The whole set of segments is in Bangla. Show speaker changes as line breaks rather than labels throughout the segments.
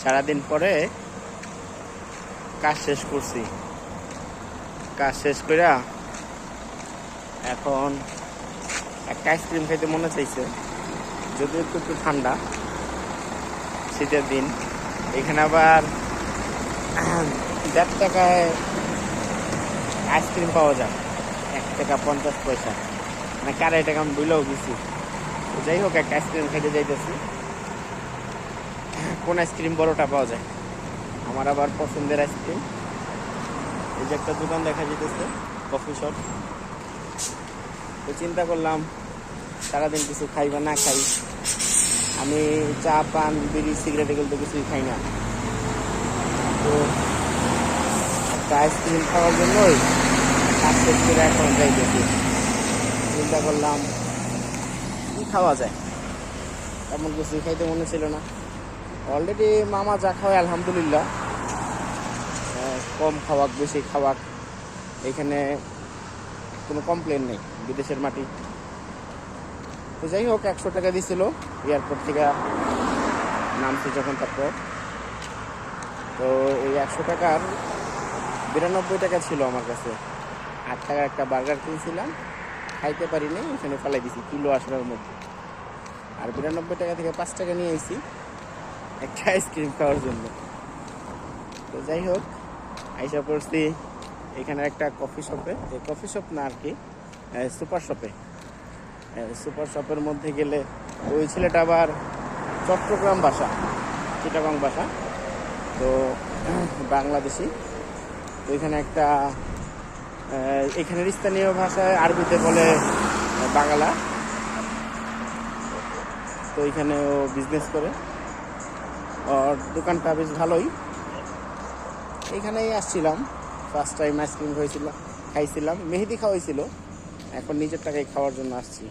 সারাদিন পরে কাজ শেষ করছি। কাজ শেষ করে এখন একটা আইসক্রিম খাইতে মনে চাইছে, যদিও একটু একটু ঠান্ডা, শীতের দিন। এখানে আবার 1.5 টাকায় আইসক্রিম পাওয়া যায়, 1 টাকা 50 পয়সা, মানে 2.5 টাকা আমি বইলেও গেছি। তো যাই হোক, একটা আইসক্রিম খাইতে যাইতেছি। কোন আইসক্রিম বড়টা পাওয়া যায়, আমার আবার পছন্দের আইসক্রিম। এই যে একটা দোকান দেখা যেতেছে, কফি শপ। তো চিন্তা করলাম সারাদিন কিছু খাই বা না খাই, আমি চা পান বিড়ি সিগারেট এগুলো তো কিছুই খাই না। তো একটা আইসক্রিম খাওয়ার জন্যই কাজ শেষ করে এখন যাইতেছি। চিন্তা করলাম কি খাওয়া যায়, তেমন কিছুই খাইতে মনে ছিল না। অলরেডি মামা যা খাওয়ায় আলহামদুলিল্লাহ, কম খাওয়াক বেশি খাওয়াক, এখানে কোনো কমপ্লেন নেই, বিদেশের মাটি। তো যাই হোক, 100 টাকা দিয়েছিল এয়ারপোর্ট থেকে নামছি যখন। তারপর তো এই 100 টাকার 92 টাকা ছিল আমার কাছে। 8 টাকার একটা বার্গার কিনছিলাম, খাইতে পারিনি, ওখানে ফেলাই দিছি কিলো আসবার মধ্যে। আর 92 টাকা থেকে 5 টাকা নিয়ে এসেছি একটা আইসক্রিম খাওয়ার জন্য। তো যাই হোক, আইসা পড়ছি এখানে একটা কফি শপে, কফি শপ না আর কি, সুপার শপে। সুপার শপের মধ্যে গেলে ওই ছেলেটা আবার চট্টগ্রাম ভাষা, চিটাগং ভাষা, তো বাংলাদেশি। তো এখানে একটা এখানের স্থানীয় ভাষায় আরবিতে বলে বাংলা। তো এখানে ও বিজনেস করে, ওর দোকানটা বেশ ভালোই। এখানেই আসছিলাম, ফার্স্ট টাইম আইসক্রিম খাইছিলাম, মেহেদি খাওয়াইছিল, এখন নিজের টাকায় খাওয়ার জন্য আসছি।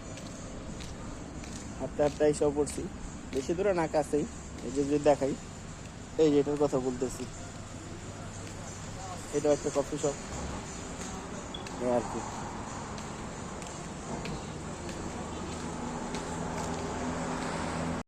হাঁটতে হাঁটতে এসেও পড়ছি, বেশি দূরে না, কাছেই। এই যে যদি দেখাই, এই যে এটার কথা বলতেছি, এটাও একটা কফি শপ আর কি।